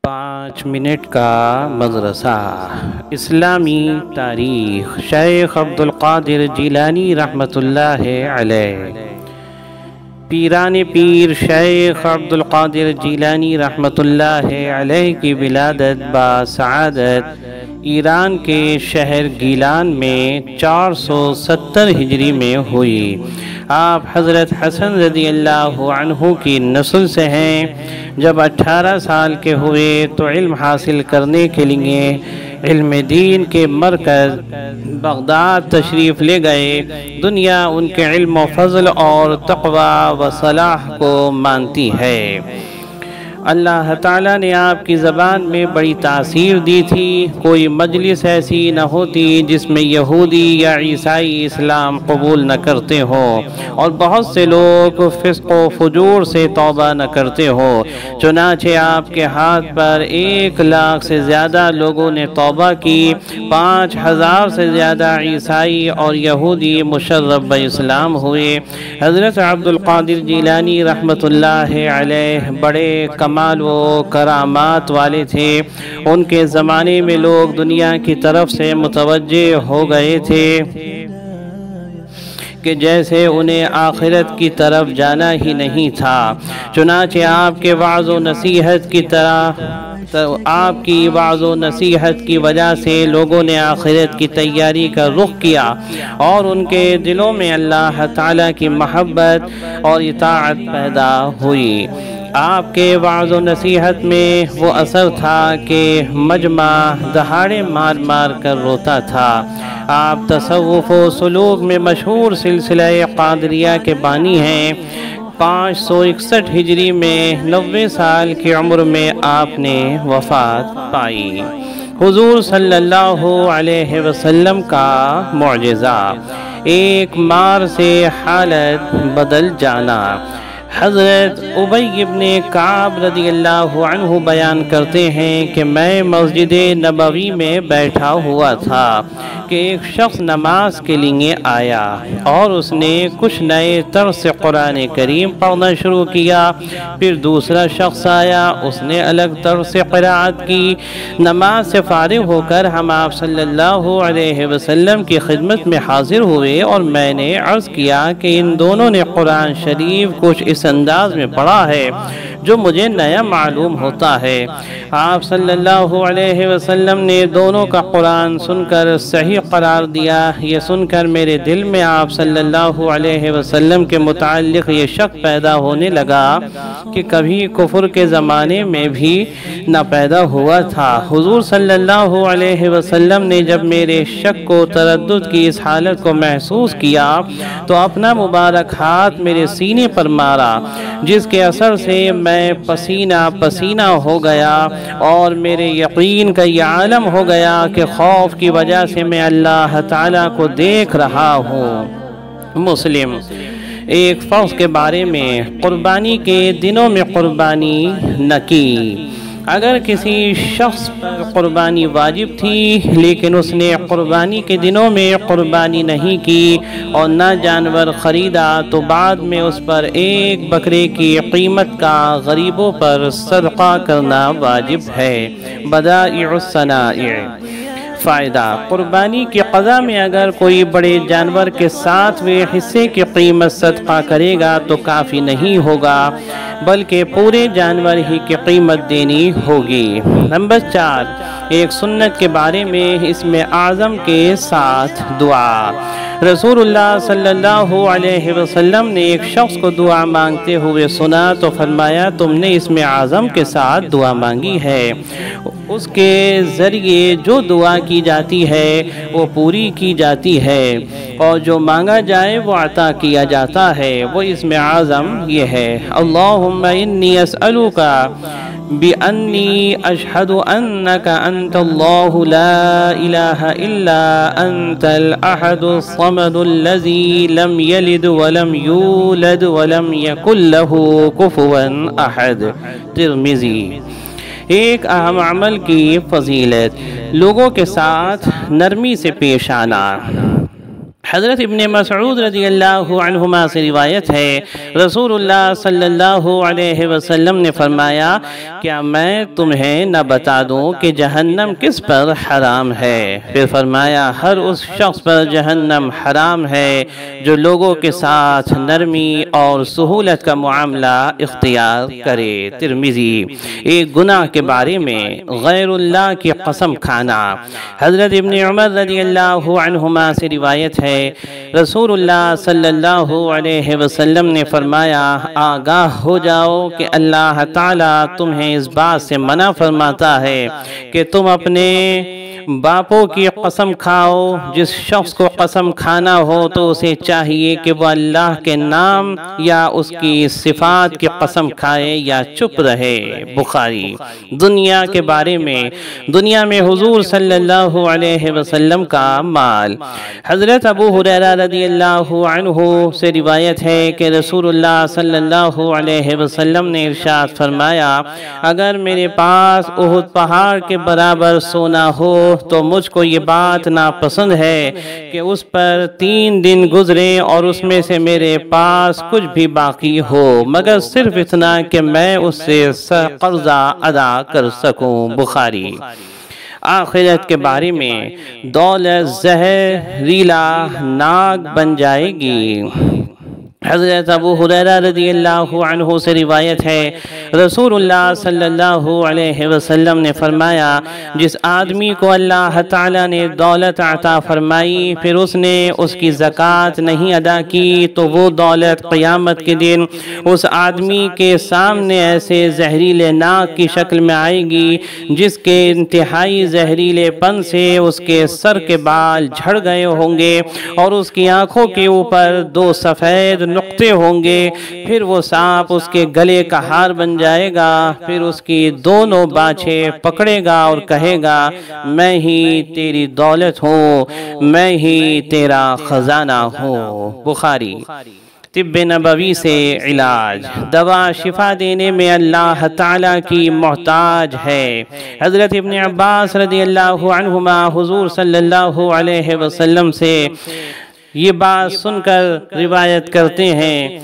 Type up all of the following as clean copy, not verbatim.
5 minute کا مدرسہ اسلامی تاریخ شیخ عبدالقادر جیلانی رحمۃ اللہ علیہ۔ پیران پیر شیخ عبدالقادر جیلانی رحمۃ اللہ علیہ کی ولادت بسعادت ایران کے شہر گیلان میں 470 ہجری میں ہوئی۔ آپ حضرت حسن رضی اللہ عنہ کی نسل سے ہیں۔ جب 18 سال کے ہوئے تو علم حاصل کرنے کے لیے علم دین کے مرکز بغداد تشریف لے گئے۔ دنیا ان کے علم و فضل اور تقوی و صلاح کو مانتی ہے۔ اللہ تعالیٰ نے آپ کی زبان میں بڑی تاثیر دی تھی۔ کوئی مجلس ایسی نہ ہوتی جس میں یہودی یا عیسائی اسلام قبول نہ کرتے ہوں، اور بہت سے لوگ فسق و فجور سے توبہ نہ کرتے ہوں۔ چنانچہ آپ کے ہاتھ پر 1 لاکھ سے زیادہ لوگوں نے توبہ کی۔ 5000 سے زیادہ عیسائی اور یہودی مشرب اسلام ہوئے۔ حضرت عبدالقادر جیلانی رحمۃ اللہ علیہ بڑے کمال و کرامات والے تھے۔ ان کے زمانے میں لوگ دنیا کی طرف سے متوجہ ہو گئے تھے کہ جیسے انہیں آخرت کی طرف جانا ہی نہیں تھا۔ چنانچہ آپ کے وعظ و نصیحت کی وجہ سے لوگوں نے آخرت کی تیاری کا رخ کیا، اور ان کے دلوں میں اللہ تعالیٰ کی محبت اور اطاعت پیدا ہوئی۔ آپ کے وعظ و نصیحت میں وہ اثر تھا کہ مجمع دہاڑے مار مار کر روتا تھا۔ آپ تصوف و سلوک میں مشہور سلسلہ قادریہ کے بانی ہیں۔ 561 ہجری میں 90 سال کی عمر میں آپ نے وفات پائی۔ حضور صلی اللہ علیہ وسلم کا معجزہ، ایک مار سے حالت بدل جانا۔ حضرت ابی بن کعب رضی اللہ عنہ بیان کرتے ہیں کہ میں مسجد نبوی میں بیٹھا ہوا تھا کہ ایک شخص نماز کے لیے آیا، اور اس نے کچھ نئے طرز سے قرآن کریم پڑھنا شروع کیا۔ پھر دوسرا شخص آیا، اس نے الگ طرز سے قرأت کی۔ نماز سے فارغ ہو کر ہم آپ صلی اللہ علیہ وسلم کی خدمت میں حاضر ہوئے، اور میں نے عرض کیا کہ ان دونوں نے قرآن شریف کچھ اس انداز میں پڑھا ہے جو مجھے نیا معلوم ہوتا ہے۔ آپ صلی اللہ علیہ وسلم نے دونوں کا قرآن سن کر صحیح قرار دیا۔ یہ سن کر میرے دل میں آپ صلی اللہ علیہ وسلم کے متعلق یہ شک پیدا ہونے لگا کہ کبھی کفر کے زمانے میں بھی نہ پیدا ہوا تھا۔ حضور صلی اللہ علیہ وسلم نے جب میرے شک کو تردد کی اس حالت کو محسوس کیا تو اپنا مبارک ہاتھ میرے سینے پر مارا، جس کے اثر سے میں پسینہ پسینہ ہو گیا، اور میرے یقین کا یہ عالم ہو گیا کہ خوف کی وجہ سے میں اللہ تعالیٰ کو دیکھ رہا ہوں۔ مسلم۔ ایک فرض کے بارے میں، قربانی کے دنوں میں قربانی نہ کی۔ اگر کسی شخص پر قربانی واجب تھی لیکن اس نے قربانی کے دنوں میں قربانی نہیں کی اور نہ جانور خریدا، تو بعد میں اس پر 1 بکرے کی قیمت کا غریبوں پر صدقہ کرنا واجب ہے۔ بدائع الصنائع۔ فائدہ: قربانی کی قضا میں اگر کوئی بڑے جانور کے 7ویں حصے کی قیمت صدقہ کرے گا تو کافی نہیں ہوگا، بلکہ پورے جانور ہی کی قیمت دینی ہوگی۔ نمبر 4، ایک سنت کے بارے میں، اسم اعظم کے ساتھ دعا۔ رسول اللہ صلی اللہ علیہ وسلم نے ایک شخص کو دعا مانگتے ہوئے سنا تو فرمایا، تم نے اسم اعظم کے ساتھ دعا مانگی ہے۔ اس کے ذریعے جو دعا کی جاتی ہے وہ پوری کی جاتی ہے، اور جو مانگا جائے وہ عطا کیا جاتا ہے۔ وہ اسم اعظم یہ ہے: اللہم انی اسألک بأنی اشہد انک انت اللہ لا الہ الا انت الاحد الصمد الذی لم یلد ولم یولد ولم یکن لہ کفوا احد۔ ترمذی۔ ایک اہم عمل کی فضیلت: لوگوں کے ساتھ نرمی سے پیش آنا۔ حضرت ابن مسعود رضی اللہ عنہما سے روایت ہے، رسول اللہ صلی اللہ علیہ وسلم نے فرمایا، کیا میں تمہیں نہ بتا دوں کہ جہنم کس پر حرام ہے؟ پھر فرمایا، ہر اس شخص پر جہنم حرام ہے جو لوگوں کے ساتھ نرمی اور سہولت کا معاملہ اختیار کرے۔ ترمذی۔ ایک گناہ کے بارے میں غیر اللہ کی قسم کھانا۔ حضرت ابن عمر رضی اللہ عنہما سے روایت ہے، رسول اللہ صلی اللہ علیہ وسلم نے فرمایا، آگاہ ہو جاؤ کہ اللہ تعالیٰ تمہیں اس بات سے منع فرماتا ہے کہ تم اپنے باپوں کی قسم کھاؤ۔ جس شخص کو قسم کھانا ہو تو اسے چاہیے کہ وہ اللہ کے نام یا اس کی صفات کی قسم کھائے یا چپ رہے۔ بخاری۔ دنیا کے بارے میں، دنیا میں حضور صلی اللہ علیہ وسلم کا مال۔ حضرت ابو ہریرہ رضی اللہ عنہ سے روایت ہے کہ رسول اللہ صلی اللہ علیہ وسلم نے ارشاد فرمایا، اگر میرے پاس احد پہاڑ کے برابر سونا ہو تو مجھ کو یہ بات ناپسند ہے کہ اس پر 3 دن گزرے اور اس میں سے میرے پاس کچھ بھی باقی ہو مگر صرف اتنا کہ میں اس سے قرضہ ادا کر سکوں۔ بخاری۔ آخرت کے بارے میں، دولت زہریلا ناگ بن جائے گی۔ حضرت ابو ہریرہ رضی اللہ عنہ سے روایت ہے، رسول اللہ صلی اللہ علیہ وسلم نے فرمایا، جس آدمی کو اللہ تعالیٰ نے دولت عطا فرمائی پھر اس نے اس کی زکوٰۃ نہیں ادا کی تو وہ دولت قیامت کے دن اس آدمی کے سامنے ایسے زہریلے ناگ کی شکل میں آئے گی جس کے انتہائی زہریلے پن سے اس کے سر کے بال جھڑ گئے ہوں گے اور اس کی آنکھوں کے اوپر 2 سفید نقطے ہوں گے، پھر وہ سانپ اس کے گلے کا ہار بن جائے گا، پھر اس کی دونوں باچھیں پکڑے گا اور کہے گا، میں ہی تیری دولت ہوں، میں ہی تیرا خزانہ ہوں۔ بخاری۔ طب نبوی سے علاج، دوا شفا دینے میں اللہ تعالیٰ کی محتاج ہے۔ حضرت ابن عباس رضی اللہ عنہما حضور صلی اللہ علیہ وسلم سے یہ بات سن کر روایت کرتے ہیں،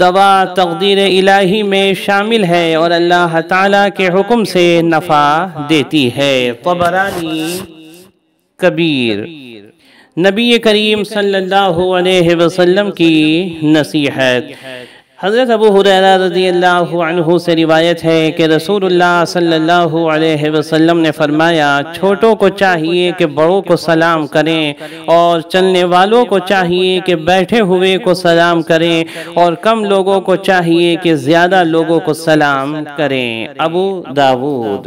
دوا تقدیر الہی میں شامل ہے اور اللہ تعالیٰ کے حکم سے نفع دیتی ہے۔ طبرانی کبیر۔ نبی کریم صلی اللہ علیہ وسلم کی نصیحت۔ حضرت ابو ہریرہ رضی اللہ عنہ سے روایت ہے کہ رسول اللہ صلی اللہ علیہ وسلم نے فرمایا، چھوٹوں کو چاہیے کہ بڑوں کو سلام کریں اور چلنے والوں کو چاہیے کہ بیٹھے ہوئے کو سلام کریں اور کم لوگوں کو چاہیے کہ زیادہ لوگوں کو سلام کریں۔ ابو داود۔